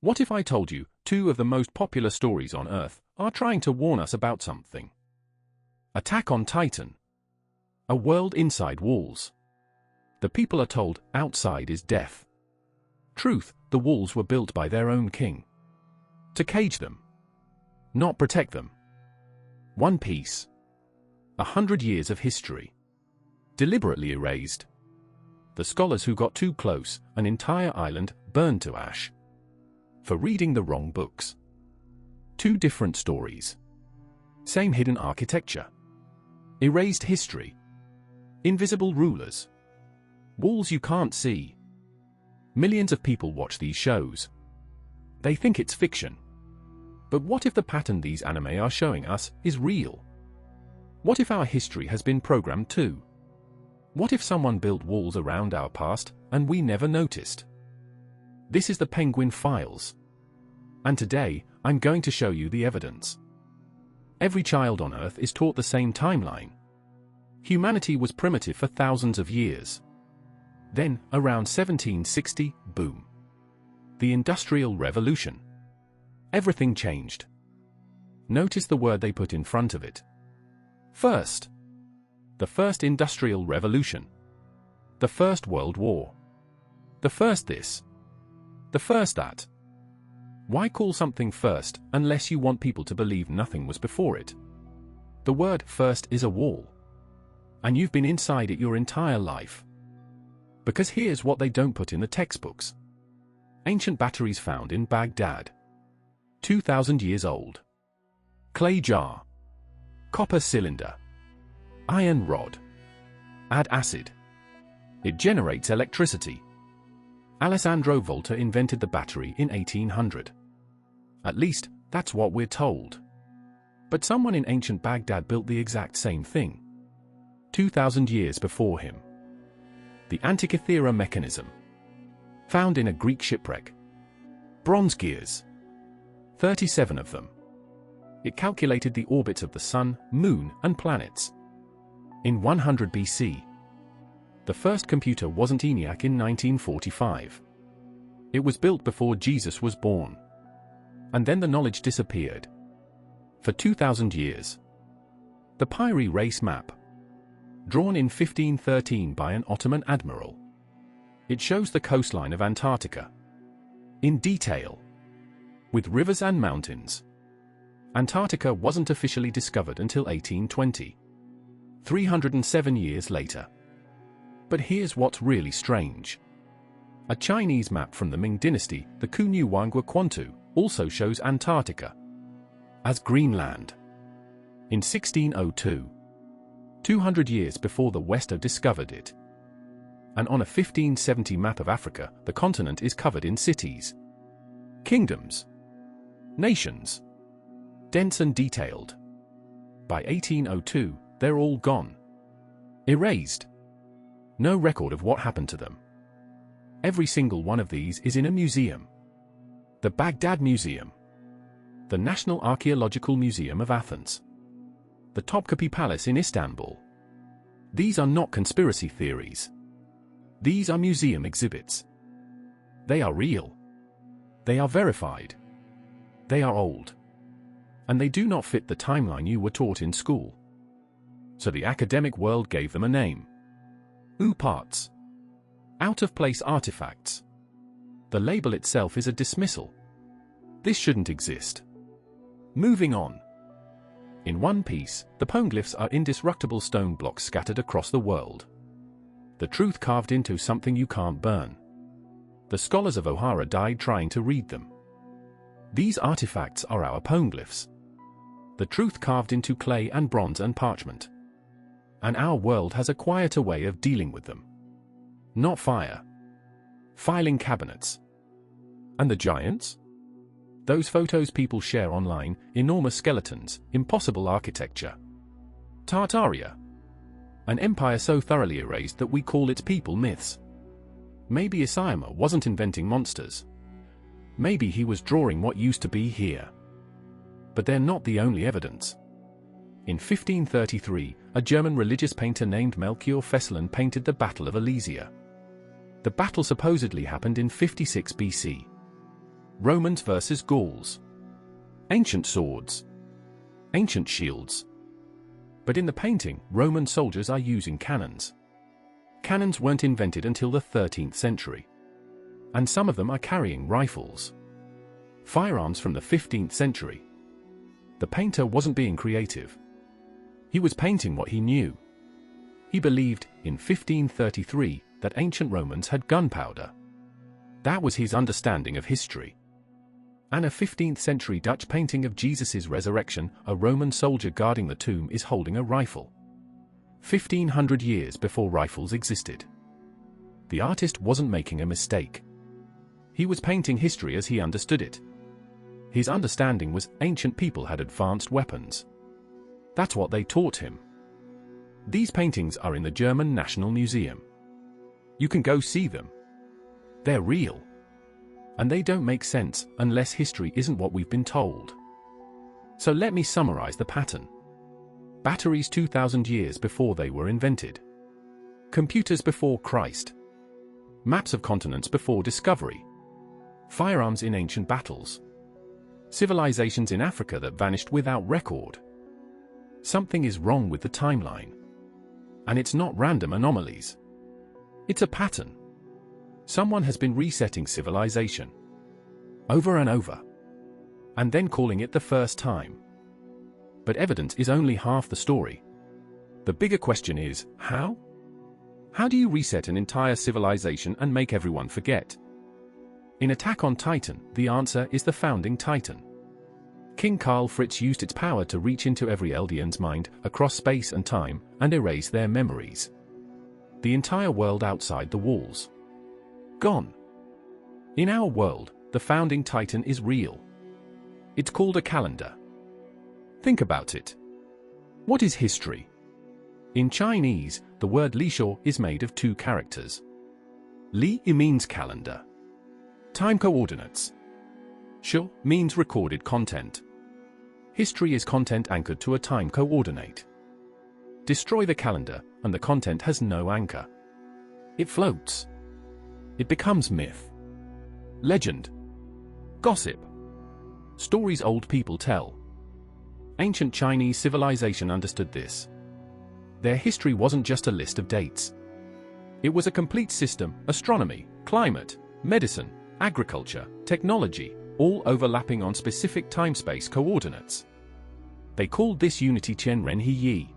What if I told you two of the most popular stories on Earth are trying to warn us about something? Attack on Titan. A world inside walls. The people are told outside is death. Truth, the walls were built by their own king. To cage them. Not protect them. One Piece. 100 years of history. Deliberately erased. The scholars who got too close, an entire island burned to ash. For reading the wrong books. Two different stories. Same hidden architecture. Erased history. Invisible rulers. Walls you can't see. Millions of people watch these shows. They think it's fiction. But what if the pattern these anime are showing us is real? What if our history has been programmed too? What if someone built walls around our past and we never noticed? This is the Penguin Files. And today, I'm going to show you the evidence. Every child on Earth is taught the same timeline. Humanity was primitive for thousands of years. Then, around 1760, boom. The Industrial Revolution. Everything changed. Notice the word they put in front of it. First. The First Industrial Revolution. The First World War. The first this. The first that. Why call something first unless you want people to believe nothing was before it? The word first is a wall. And you've been inside it your entire life. Because here's what they don't put in the textbooks. Ancient batteries found in Baghdad. 2,000 years old. Clay jar. Copper cylinder. Iron rod. Add acid. It generates electricity. Alessandro Volta invented the battery in 1800. At least, that's what we're told. But someone in ancient Baghdad built the exact same thing. 2,000 years before him. The Antikythera mechanism. Found in a Greek shipwreck. Bronze gears. 37 of them. It calculated the orbits of the Sun, Moon, and planets. In 100 BC. The first computer wasn't ENIAC in 1945. It was built before Jesus was born. And then the knowledge disappeared. For 2,000 years. The Piri Reis map. Drawn in 1513 by an Ottoman admiral. It shows the coastline of Antarctica. In detail. With rivers and mountains. Antarctica wasn't officially discovered until 1820. 307 years later. But here's what's really strange. A Chinese map from the Ming Dynasty, the Kunyuwangwa Kwantu, also shows Antarctica as Greenland. In 1602. 200 years before the West discovered it. And on a 1570 map of Africa, the continent is covered in cities. Kingdoms. Nations. Dense and detailed. By 1802, they're all gone. Erased. No record of what happened to them. Every single one of these is in a museum. The Baghdad Museum. The National Archaeological Museum of Athens. The Topkapi Palace in Istanbul. These are not conspiracy theories. These are museum exhibits. They are real. They are verified. They are old. And they do not fit the timeline you were taught in school. So the academic world gave them a name. Parts. Out-of-place artifacts. The label itself is a dismissal. This shouldn't exist. Moving on. In One Piece, the poneglyphs are indestructible stone blocks scattered across the world. The truth carved into something you can't burn. The scholars of Ohara died trying to read them. These artifacts are our poneglyphs. The truth carved into clay and bronze and parchment. And our world has a quieter way of dealing with them. Not fire. Filing cabinets. And the giants? Those photos people share online, enormous skeletons, impossible architecture. Tartaria. An empire so thoroughly erased that we call its people myths. Maybe Isayama wasn't inventing monsters. Maybe he was drawing what used to be here. But they're not the only evidence. In 1533, a German religious painter named Melchior Fesselin painted the Battle of Alesia. The battle supposedly happened in 56 BC. Romans versus Gauls. Ancient swords. Ancient shields. But in the painting, Roman soldiers are using cannons. Cannons weren't invented until the 13th century. And some of them are carrying rifles. Firearms from the 15th century. The painter wasn't being creative. He was painting what he knew. He believed, in 1533, that ancient Romans had gunpowder. That was his understanding of history. And a 15th century Dutch painting of Jesus' resurrection, a Roman soldier guarding the tomb is holding a rifle. 1500 years before rifles existed. The artist wasn't making a mistake. He was painting history as he understood it. His understanding was ancient people had advanced weapons. That's what they taught him. These paintings are in the German National Museum. You can go see them. They're real. And they don't make sense unless history isn't what we've been told. So let me summarize the pattern. Batteries 2000 years before they were invented. Computers before Christ. Maps of continents before discovery. Firearms in ancient battles. Civilizations in Africa that vanished without record. Something is wrong with the timeline. And it's not random anomalies. It's a pattern. Someone has been resetting civilization. Over and over. And then calling it the first time. But evidence is only half the story. The bigger question is, how? How do you reset an entire civilization and make everyone forget? In Attack on Titan, the answer is the founding Titan. King Karl Fritz used its power to reach into every Eldian's mind, across space and time, and erase their memories. The entire world outside the walls. Gone. In our world, the founding Titan is real. It's called a calendar. Think about it. What is history? In Chinese, the word Lishuo is made of two characters. Li means calendar. Time coordinates. Shuo means recorded content. History is content anchored to a time coordinate. Destroy the calendar, and the content has no anchor. It floats. It becomes myth. Legend. Gossip. Stories old people tell. Ancient Chinese civilization understood this. Their history wasn't just a list of dates. It was a complete system: astronomy, climate, medicine, agriculture, technology, all overlapping on specific time-space coordinates. They called this unity Qian Ren He Yi.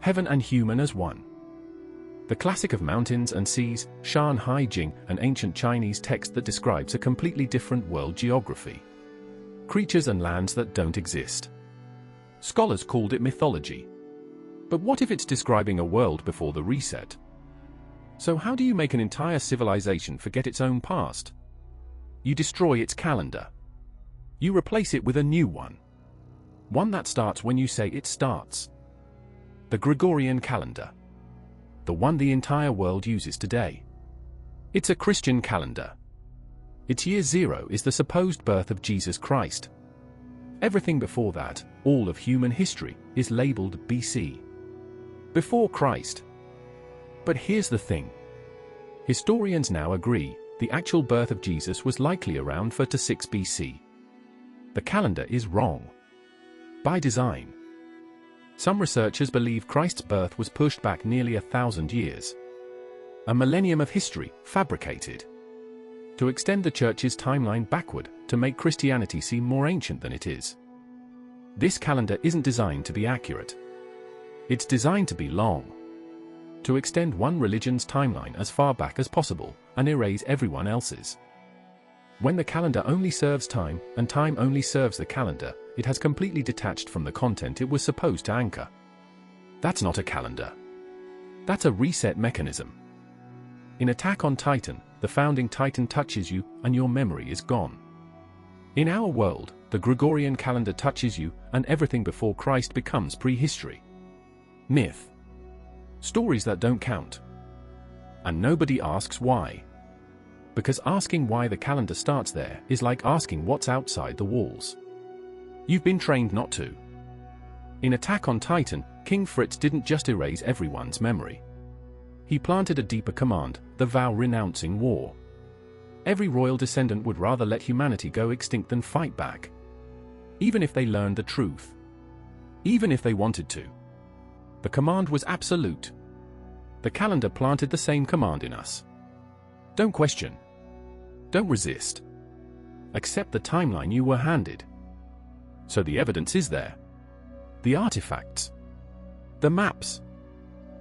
Heaven and human as one. The classic of mountains and seas, Shan Hai Jing, an ancient Chinese text that describes a completely different world geography. Creatures and lands that don't exist. Scholars called it mythology. But what if it's describing a world before the reset? So how do you make an entire civilization forget its own past? You destroy its calendar. You replace it with a new one. One that starts when you say it starts. The Gregorian calendar. The one the entire world uses today. It's a Christian calendar. Its year zero is the supposed birth of Jesus Christ. Everything before that, all of human history, is labeled BC. Before Christ. But here's the thing. Historians now agree the actual birth of Jesus was likely around 4 to 6 BC. The calendar is wrong. By design. Some researchers believe Christ's birth was pushed back nearly 1,000 years. A millennium of history, fabricated. To extend the church's timeline backward, to make Christianity seem more ancient than it is. This calendar isn't designed to be accurate. It's designed to be long. To extend one religion's timeline as far back as possible, and erase everyone else's. When the calendar only serves time, and time only serves the calendar, it has completely detached from the content it was supposed to anchor. That's not a calendar. That's a reset mechanism. In Attack on Titan, the founding Titan touches you, and your memory is gone. In our world, the Gregorian calendar touches you, and everything before Christ becomes prehistory. Myth. Stories that don't count. And nobody asks why. Because asking why the calendar starts there is like asking what's outside the walls. You've been trained not to. In Attack on Titan, King Fritz didn't just erase everyone's memory. He planted a deeper command, the vow renouncing war. Every royal descendant would rather let humanity go extinct than fight back. Even if they learned the truth. Even if they wanted to. The command was absolute. The calendar planted the same command in us. Don't question. Don't resist. Accept the timeline you were handed. So the evidence is there. The artifacts. The maps.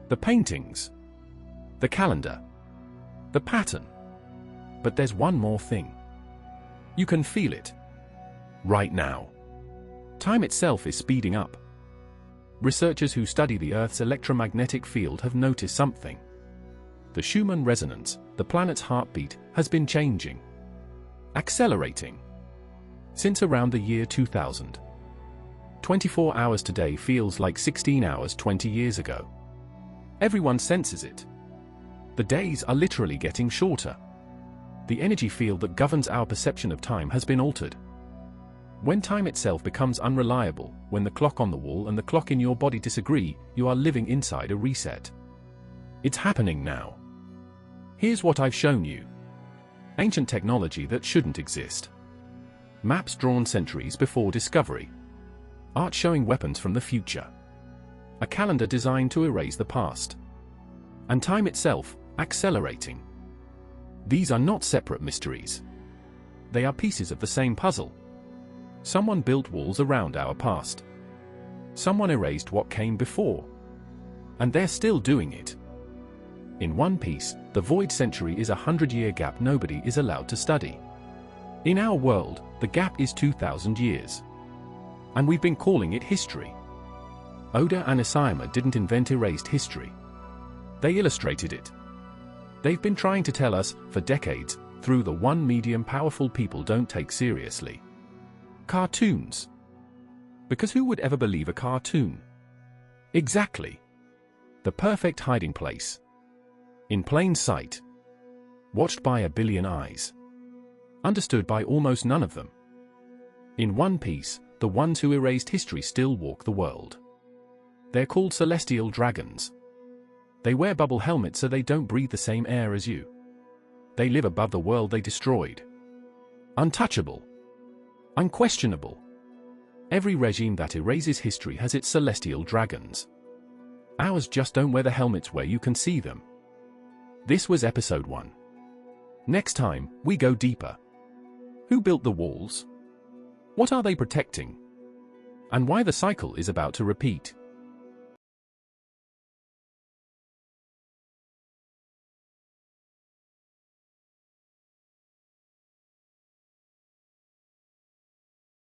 The paintings. The calendar. The pattern. But there's one more thing. You can feel it. Right now. Time itself is speeding up. Researchers who study the Earth's electromagnetic field have noticed something. The Schumann resonance, the planet's heartbeat, has been changing. Accelerating. Since around the year 2000. 24 hours today feels like 16 hours 20 years ago. Everyone senses it. The days are literally getting shorter. The energy field that governs our perception of time has been altered. When time itself becomes unreliable, when the clock on the wall and the clock in your body disagree, you are living inside a reset. It's happening now. Here's what I've shown you. Ancient technology that shouldn't exist. Maps drawn centuries before discovery. Art showing weapons from the future. A calendar designed to erase the past. And time itself, accelerating. These are not separate mysteries. They are pieces of the same puzzle. Someone built walls around our past. Someone erased what came before. And they're still doing it. In one piece, the void century is a 100-year gap nobody is allowed to study. In our world, the gap is 2,000 years. And we've been calling it history. Oda and Isayama didn't invent erased history. They illustrated it. They've been trying to tell us, for decades, through the one medium powerful people don't take seriously. Cartoons. Because who would ever believe a cartoon? Exactly. The perfect hiding place. In plain sight. Watched by a billion eyes. Understood by almost none of them. In one piece, the ones who erased history still walk the world. They're called celestial dragons. They wear bubble helmets so they don't breathe the same air as you. They live above the world they destroyed. Untouchable. Unquestionable. Every regime that erases history has its celestial dragons. Ours just don't wear the helmets where you can see them. This was episode 1. Next time, we go deeper. Who built the walls? What are they protecting? And why the cycle is about to repeat?